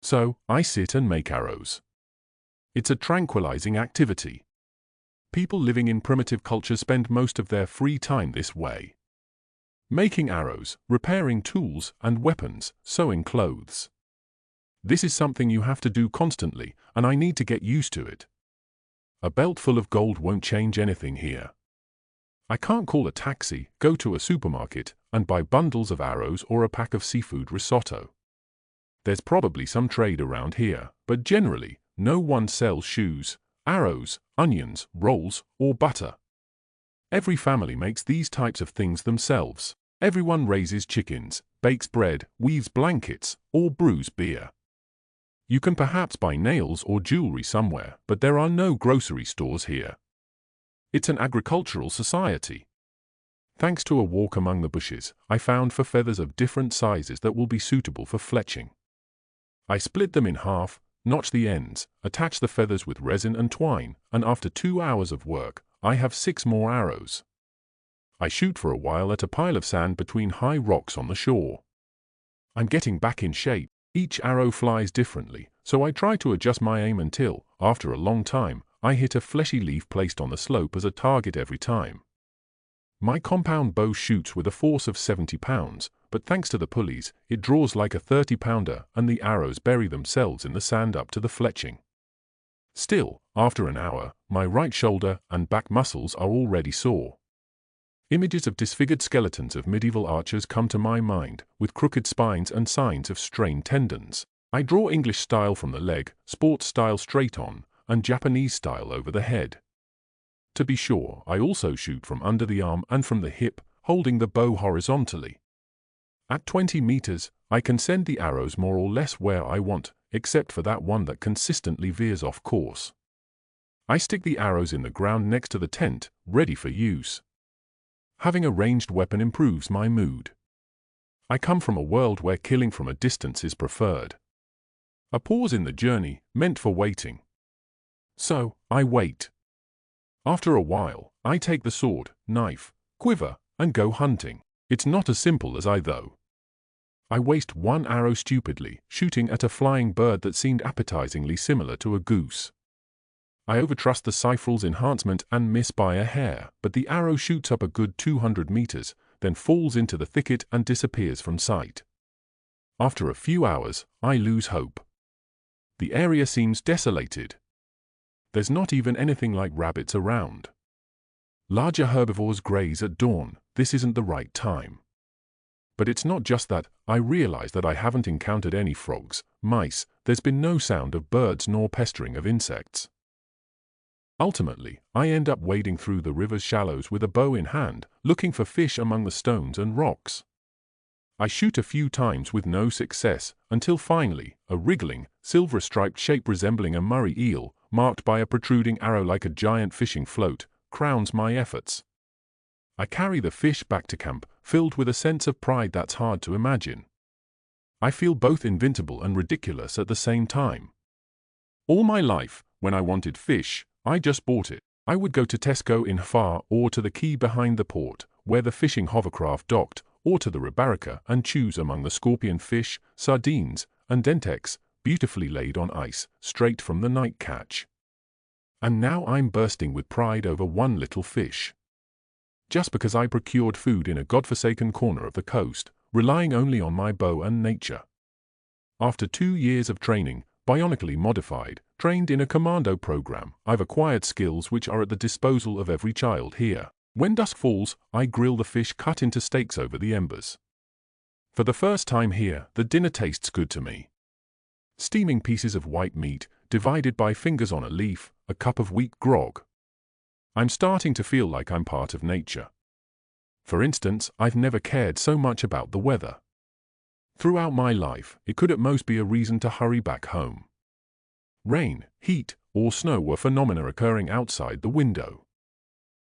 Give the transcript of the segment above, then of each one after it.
So, I sit and make arrows. It's a tranquilizing activity. People living in primitive cultures spend most of their free time this way. Making arrows, repairing tools and weapons, sewing clothes. This is something you have to do constantly, and I need to get used to it. A belt full of gold won't change anything here. I can't call a taxi, go to a supermarket, and buy bundles of arrows or a pack of seafood risotto. There's probably some trade around here, but generally, no one sells shoes, arrows, onions, rolls, or butter. Every family makes these types of things themselves. Everyone raises chickens, bakes bread, weaves blankets, or brews beer. You can perhaps buy nails or jewelry somewhere, but there are no grocery stores here. It's an agricultural society. Thanks to a walk among the bushes, I found feathers of different sizes that will be suitable for fletching. I split them in half, notch the ends, attach the feathers with resin and twine, and after 2 hours of work, I have 6 more arrows. I shoot for a while at a pile of sand between high rocks on the shore. I'm getting back in shape. Each arrow flies differently, so I try to adjust my aim until, after a long time, I hit a fleshy leaf placed on the slope as a target every time. My compound bow shoots with a force of 70 pounds, but thanks to the pulleys, it draws like a 30-pounder and the arrows bury themselves in the sand up to the fletching. Still, after an hour, my right shoulder and back muscles are already sore. Images of disfigured skeletons of medieval archers come to my mind, with crooked spines and signs of strained tendons. I draw English style from the leg, sports style straight on, and Japanese style over the head. To be sure, I also shoot from under the arm and from the hip, holding the bow horizontally. At 20 meters, I can send the arrows more or less where I want, except for that one that consistently veers off course. I stick the arrows in the ground next to the tent, ready for use. Having a ranged weapon improves my mood. I come from a world where killing from a distance is preferred. A pause in the journey, meant for waiting. So, I wait. After a while, I take the sword, knife, quiver, and go hunting. It's not as simple as though. I waste 1 arrow stupidly, shooting at a flying bird that seemed appetizingly similar to a goose. I overtrust the rifle's enhancement and miss by a hair, but the arrow shoots up a good 200 meters, then falls into the thicket and disappears from sight. After a few hours, I lose hope. The area seems desolated. There's not even anything like rabbits around. Larger herbivores graze at dawn. This isn't the right time. But it's not just that. I realize that I haven't encountered any frogs, mice. There's been no sound of birds nor pestering of insects. Ultimately, I end up wading through the river's shallows with a bow in hand, looking for fish among the stones and rocks. I shoot a few times with no success, until finally, a wriggling, silver-striped shape resembling a Murray eel, marked by a protruding arrow like a giant fishing float, crowns my efforts. I carry the fish back to camp, filled with a sense of pride that's hard to imagine. I feel both invincible and ridiculous at the same time. All my life, when I wanted fish, I just bought it. I would go to Tesco in Far or to the quay behind the port, where the fishing hovercraft docked, or to the Fabryka and choose among the scorpion fish, sardines, and dentex, beautifully laid on ice, straight from the night catch. And now I'm bursting with pride over one little fish. Just because I procured food in a godforsaken corner of the coast, relying only on my bow and nature. After 2 years of training, bionically modified, trained in a commando program, I've acquired skills which are at the disposal of every child here. When dusk falls, I grill the fish cut into steaks over the embers. For the first time here, the dinner tastes good to me. Steaming pieces of white meat, divided by fingers on a leaf, a cup of weak grog. I'm starting to feel like I'm part of nature. For instance, I've never cared so much about the weather. Throughout my life, it could at most be a reason to hurry back home. Rain, heat, or snow were phenomena occurring outside the window.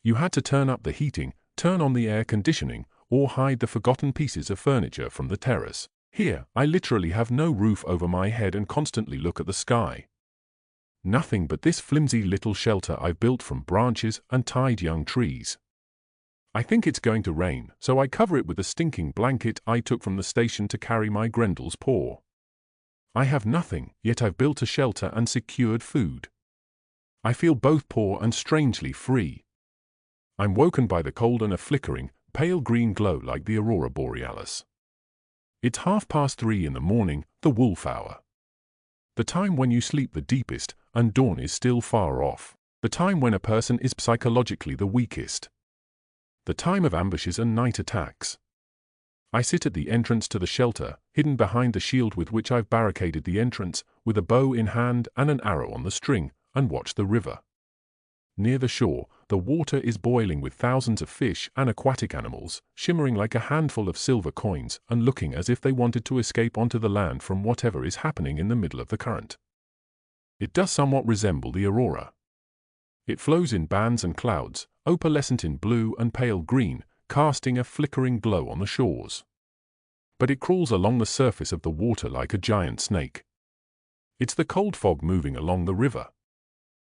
You had to turn up the heating, turn on the air conditioning, or hide the forgotten pieces of furniture from the terrace. Here, I literally have no roof over my head and constantly look at the sky. Nothing but this flimsy little shelter I've built from branches and tied young trees. I think it's going to rain, so I cover it with a stinking blanket I took from the station to carry my Grendel's paw. I have nothing, yet I've built a shelter and secured food. I feel both poor and strangely free. I'm woken by the cold and a flickering, pale green glow like the aurora borealis. It's 3:30 in the morning, the wolf hour. The time when you sleep the deepest, and dawn is still far off. The time when a person is psychologically the weakest. The time of ambushes and night attacks. I sit at the entrance to the shelter, hidden behind the shield with which I've barricaded the entrance, with a bow in hand and an arrow on the string, and watch the river. Near the shore, the water is boiling with thousands of fish and aquatic animals, shimmering like a handful of silver coins and looking as if they wanted to escape onto the land from whatever is happening in the middle of the current. It does somewhat resemble the aurora. It flows in bands and clouds, opalescent in blue and pale green, casting a flickering glow on the shores. But it crawls along the surface of the water like a giant snake. It's the cold fog moving along the river.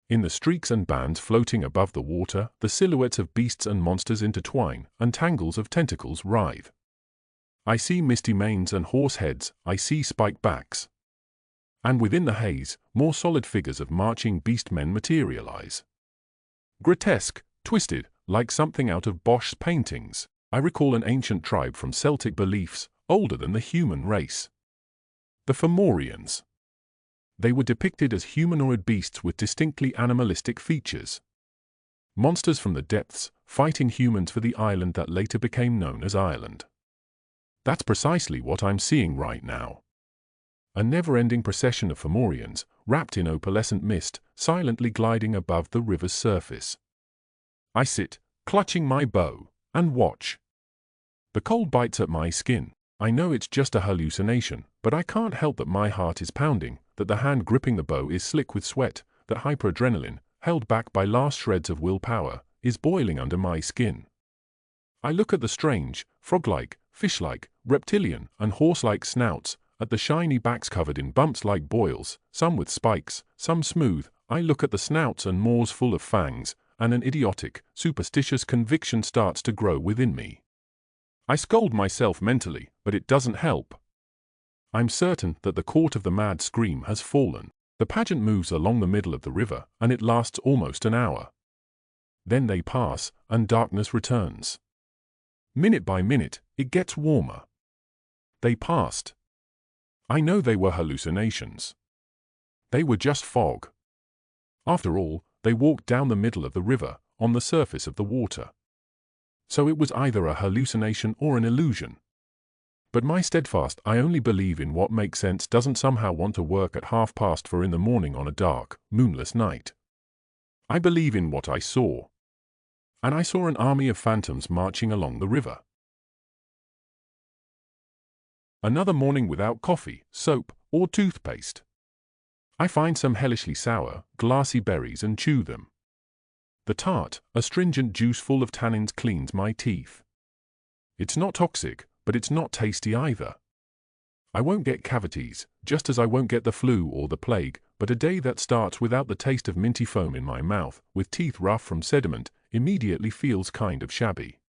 In the streaks and bands floating above the water, the silhouettes of beasts and monsters intertwine, and tangles of tentacles writhe. I see misty manes and horse heads, I see spiked backs. And within the haze, more solid figures of marching beast men materialize. Grotesque, twisted, like something out of Bosch's paintings, I recall an ancient tribe from Celtic beliefs, older than the human race. The Fomorians. They were depicted as humanoid beasts with distinctly animalistic features. Monsters from the depths, fighting humans for the island that later became known as Ireland. That's precisely what I'm seeing right now. A never-ending procession of Fomorians, wrapped in opalescent mist, silently gliding above the river's surface. I sit, clutching my bow, and watch. The cold bites at my skin. I know it's just a hallucination, but I can't help that my heart is pounding, that the hand gripping the bow is slick with sweat, that hyperadrenaline, held back by last shreds of willpower, is boiling under my skin. I look at the strange, frog-like, fish-like, reptilian, and horse-like snouts, at the shiny backs covered in bumps like boils, some with spikes, some smooth. I look at the snouts and maws full of fangs, and an idiotic, superstitious conviction starts to grow within me. I scold myself mentally, but it doesn't help. I'm certain that the court of the mad scream has fallen. The pageant moves along the middle of the river, and it lasts almost an hour. Then they pass, and darkness returns. Minute by minute, it gets warmer. They passed. I know they were hallucinations. They were just fog. After all, they walked down the middle of the river, on the surface of the water. So it was either a hallucination or an illusion. But my steadfast I only believe in what makes sense doesn't somehow want to work at 4:30 in the morning on a dark, moonless night. I believe in what I saw. And I saw an army of phantoms marching along the river. Another morning without coffee, soap, or toothpaste. I find some hellishly sour, glassy berries and chew them. The tart, astringent juice full of tannins cleans my teeth. It's not toxic, but it's not tasty either. I won't get cavities, just as I won't get the flu or the plague, but a day that starts without the taste of minty foam in my mouth, with teeth rough from sediment, immediately feels kind of shabby.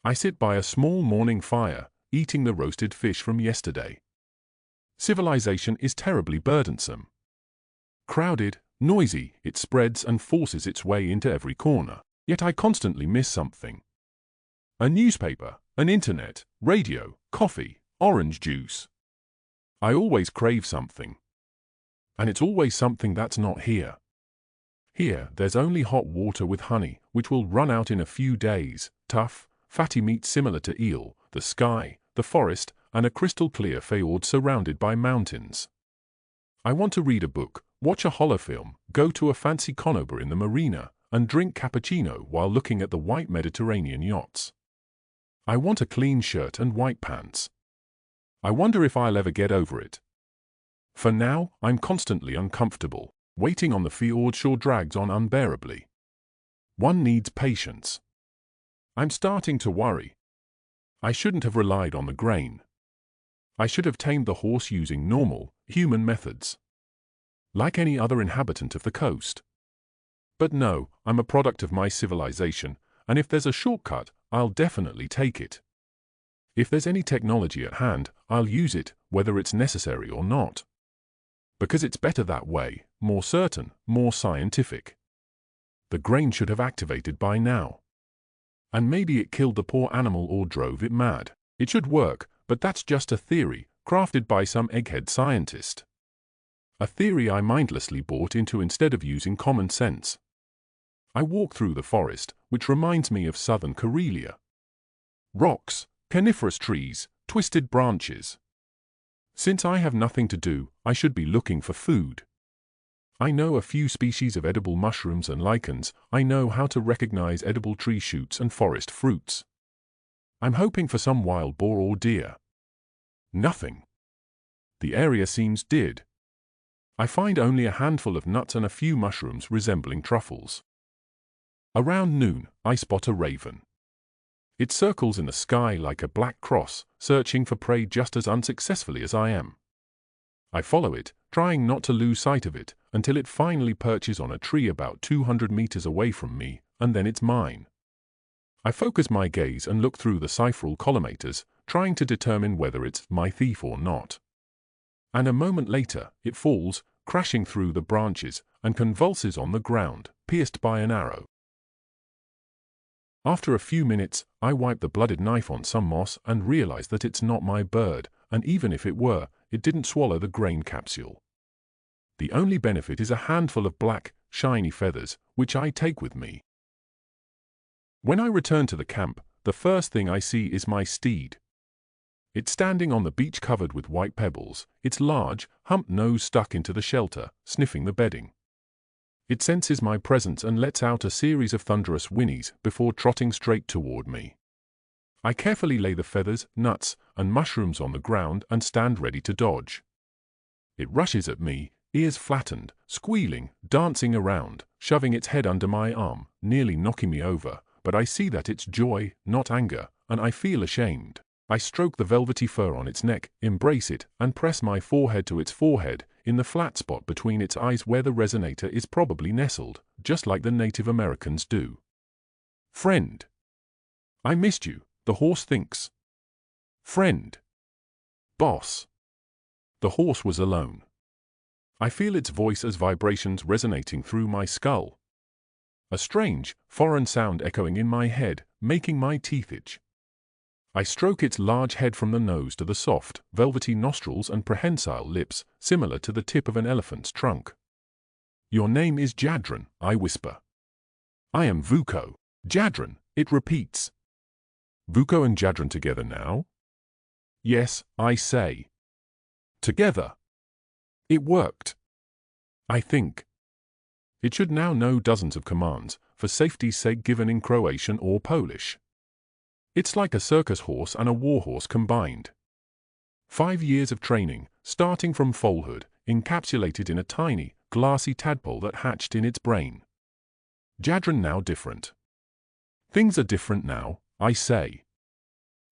I sit by a small morning fire, eating the roasted fish from yesterday. Civilization is terribly burdensome. Crowded, noisy, it spreads and forces its way into every corner. Yet I constantly miss something. A newspaper, an internet, radio, coffee, orange juice. I always crave something. And it's always something that's not here. Here, there's only hot water with honey, which will run out in a few days, tough, fatty meat similar to eel, the sky, the forest, and a crystal-clear fjord surrounded by mountains. I want to read a book, watch a horror film, go to a fancy conobar in the marina, and drink cappuccino while looking at the white Mediterranean yachts. I want a clean shirt and white pants. I wonder if I'll ever get over it. For now, I'm constantly uncomfortable. Waiting on the fjord shore drags on unbearably. One needs patience. I'm starting to worry. I shouldn't have relied on the grain. I should have tamed the horse using normal, human methods. Like any other inhabitant of the coast. But no, I'm a product of my civilization, and if there's a shortcut, I'll definitely take it. If there's any technology at hand, I'll use it, whether it's necessary or not. Because it's better that way, more certain, more scientific. The grain should have activated by now. And maybe it killed the poor animal or drove it mad. It should work, but that's just a theory, crafted by some egghead scientist. A theory I mindlessly bought into instead of using common sense. I walk through the forest, which reminds me of southern Karelia. Rocks, coniferous trees, twisted branches. Since I have nothing to do, I should be looking for food. I know a few species of edible mushrooms and lichens. I know how to recognize edible tree shoots and forest fruits. I'm hoping for some wild boar or deer. Nothing. The area seems dead. I find only a handful of nuts and a few mushrooms resembling truffles. Around noon, I spot a raven. It circles in the sky like a black cross, searching for prey just as unsuccessfully as I am. I follow it, trying not to lose sight of it, until it finally perches on a tree about 200 meters away from me, and then it's mine. I focus my gaze and look through the cipheral collimators, trying to determine whether it's my thief or not. And a moment later, it falls, crashing through the branches, and convulses on the ground, pierced by an arrow. After a few minutes, I wipe the blooded knife on some moss and realize that it's not my bird, and even if it were, it didn't swallow the grain capsule. The only benefit is a handful of black, shiny feathers, which I take with me. When I return to the camp, the first thing I see is my steed. It's standing on the beach covered with white pebbles, its large, humped nose stuck into the shelter, sniffing the bedding. It senses my presence and lets out a series of thunderous whinnies before trotting straight toward me. I carefully lay the feathers, nuts, and mushrooms on the ground and stand ready to dodge. It rushes at me, ears flattened, squealing, dancing around, shoving its head under my arm, nearly knocking me over, but I see that it's joy, not anger, and I feel ashamed. I stroke the velvety fur on its neck, embrace it, and press my forehead to its forehead, in the flat spot between its eyes where the resonator is probably nestled, just like the Native Americans do. Friend. I missed you, the horse thinks. Friend. Boss. The horse was alone. I feel its voice as vibrations resonating through my skull. A strange, foreign sound echoing in my head, making my teeth itch. I stroke its large head from the nose to the soft, velvety nostrils and prehensile lips, similar to the tip of an elephant's trunk. Your name is Jadran, I whisper. I am Vuko. Jadran, it repeats. Vuko and Jadran together now? Yes, I say. Together. It worked. I think. It should now know dozens of commands, for safety's sake given in Croatian or Polish. It's like a circus horse and a warhorse combined. 5 years of training, starting from foalhood, encapsulated in a tiny, glassy tadpole that hatched in its brain. Jadran now different. Things are different now, I say.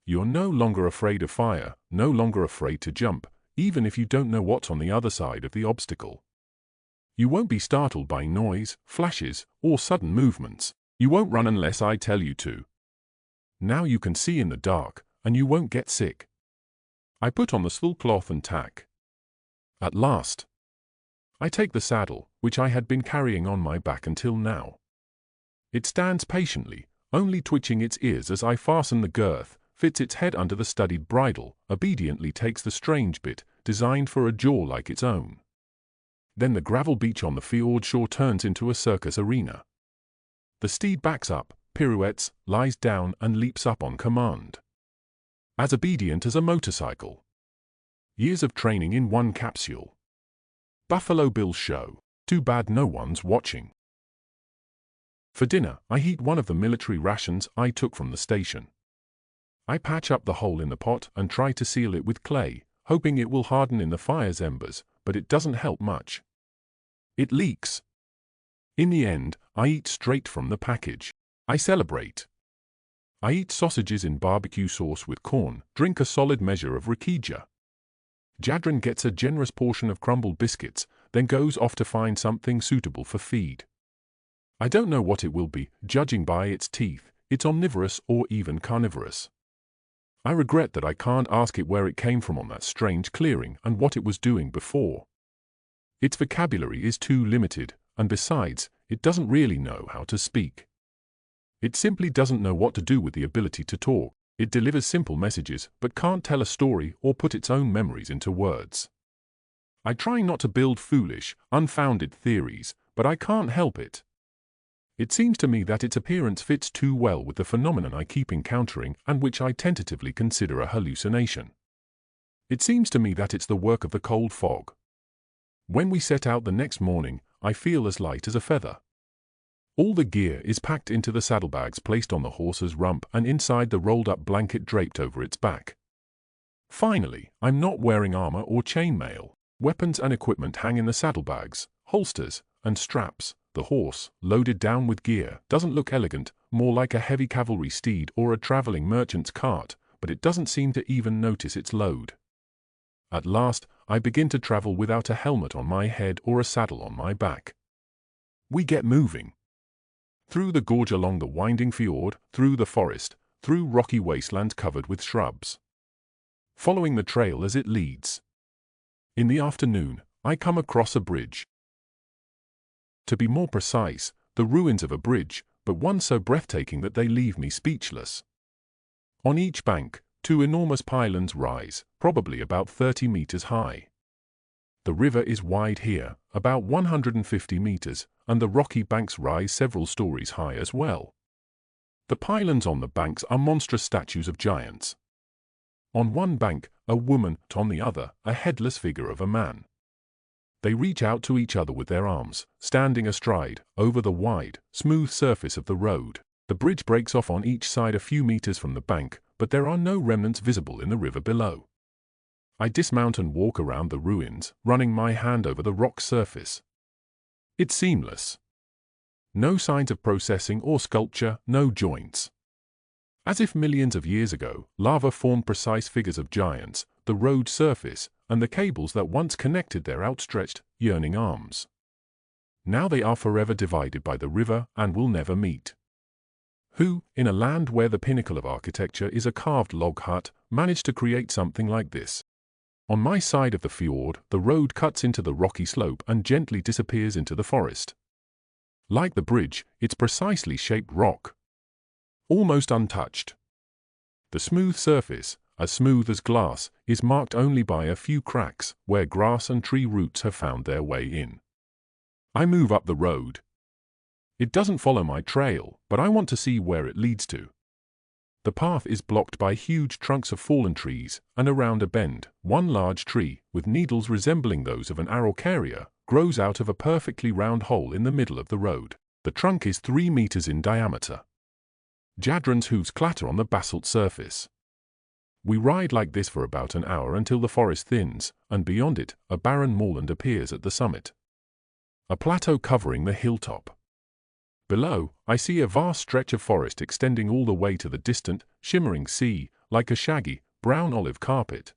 You're no longer afraid of fire, no longer afraid to jump, even if you don't know what's on the other side of the obstacle. You won't be startled by noise, flashes, or sudden movements. You won't run unless I tell you to. Now you can see in the dark, and you won't get sick. I put on the swill cloth and tack. At last. I take the saddle, which I had been carrying on my back until now. It stands patiently, only twitching its ears as I fasten the girth, fits its head under the studied bridle, obediently takes the strange bit, designed for a jaw like its own. Then the gravel beach on the fjord shore turns into a circus arena. The steed backs up, pirouettes, lies down and leaps up on command. As obedient as a motorcycle. Years of training in one capsule. Buffalo Bill show. Too bad no one's watching. For dinner, I heat one of the military rations I took from the station. I patch up the hole in the pot and try to seal it with clay, hoping it will harden in the fire's embers, but it doesn't help much. It leaks. In the end, I eat straight from the package. I celebrate. I eat sausages in barbecue sauce with corn, drink a solid measure of rakija. Jadran gets a generous portion of crumbled biscuits, then goes off to find something suitable for feed. I don't know what it will be, judging by its teeth. It's omnivorous or even carnivorous. I regret that I can't ask it where it came from on that strange clearing and what it was doing before. Its vocabulary is too limited, and besides, it doesn't really know how to speak. It simply doesn't know what to do with the ability to talk. It delivers simple messages, but can't tell a story or put its own memories into words. I try not to build foolish, unfounded theories, but I can't help it. It seems to me that its appearance fits too well with the phenomenon I keep encountering and which I tentatively consider a hallucination. It seems to me that it's the work of the cold fog. When we set out the next morning, I feel as light as a feather. All the gear is packed into the saddlebags placed on the horse's rump and inside the rolled-up blanket draped over its back. Finally, I'm not wearing armor or chainmail. Weapons and equipment hang in the saddlebags, holsters, and straps. The horse, loaded down with gear, doesn't look elegant, more like a heavy cavalry steed or a traveling merchant's cart, but it doesn't seem to even notice its load. At last, I begin to travel without a helmet on my head or a saddle on my back. We get moving. Through the gorge along the winding fjord, through the forest, through rocky wastelands covered with shrubs. Following the trail as it leads. In the afternoon, I come across a bridge. To be more precise, the ruins of a bridge, but one so breathtaking that they leave me speechless. On each bank, two enormous pylons rise, probably about 30 meters high. The river is wide here, about 150 meters, and the rocky banks rise several stories high as well. The pylons on the banks are monstrous statues of giants. On one bank, a woman, on the other, a headless figure of a man. They reach out to each other with their arms, standing astride, over the wide, smooth surface of the road. The bridge breaks off on each side a few meters from the bank, but there are no remnants visible in the river below. I dismount and walk around the ruins, running my hand over the rock surface. It's seamless. No signs of processing or sculpture, no joints. As if millions of years ago, lava formed precise figures of giants, the road surface, and the cables that once connected their outstretched, yearning arms. Now they are forever divided by the river and will never meet. Who, in a land where the pinnacle of architecture is a carved log hut, managed to create something like this? On my side of the fjord, the road cuts into the rocky slope and gently disappears into the forest. Like the bridge, it's precisely shaped rock. Almost untouched. The smooth surface, as smooth as glass, is marked only by a few cracks where grass and tree roots have found their way in. I move up the road. It doesn't follow my trail, but I want to see where it leads to. The path is blocked by huge trunks of fallen trees, and around a bend, one large tree, with needles resembling those of an araucaria, grows out of a perfectly round hole in the middle of the road. The trunk is 3 meters in diameter. Jadran's hooves clatter on the basalt surface. We ride like this for about an hour until the forest thins, and beyond it, a barren moorland appears at the summit. A plateau covering the hilltop. Below, I see a vast stretch of forest extending all the way to the distant, shimmering sea, like a shaggy, brown-olive carpet.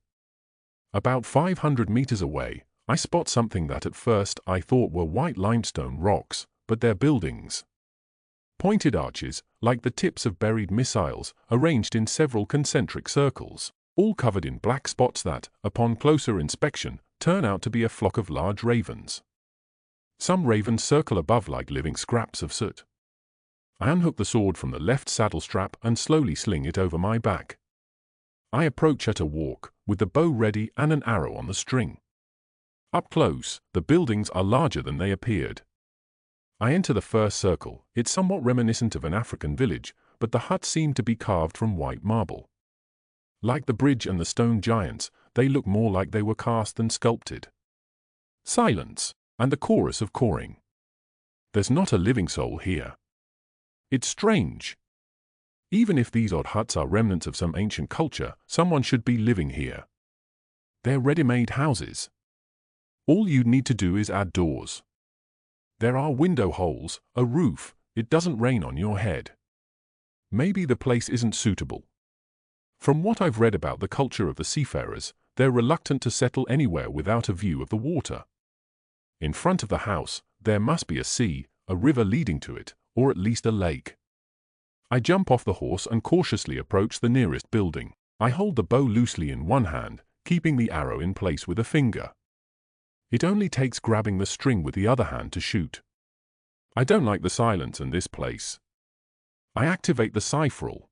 About 500 meters away, I spot something that at first I thought were white limestone rocks, but they're buildings. Pointed arches, like the tips of buried missiles, arranged in several concentric circles, all covered in black spots that, upon closer inspection, turn out to be a flock of large ravens. Some ravens circle above like living scraps of soot. I unhook the sword from the left saddle strap and slowly sling it over my back. I approach at a walk, with the bow ready and an arrow on the string. Up close, the buildings are larger than they appeared. I enter the first circle. It's somewhat reminiscent of an African village, but the huts seem to be carved from white marble. Like the bridge and the stone giants, they look more like they were cast than sculpted. Silence, and the chorus of cawing. There's not a living soul here. It's strange. Even if these odd huts are remnants of some ancient culture, someone should be living here. They're ready-made houses. All you need to do is add doors. There are window holes, a roof, it doesn't rain on your head. Maybe the place isn't suitable. From what I've read about the culture of the seafarers, they're reluctant to settle anywhere without a view of the water. In front of the house, there must be a sea, a river leading to it, or at least a lake. I jump off the horse and cautiously approach the nearest building. I hold the bow loosely in one hand, keeping the arrow in place with a finger. It only takes grabbing the string with the other hand to shoot. I don't like the silence in this place. I activate the cipherl,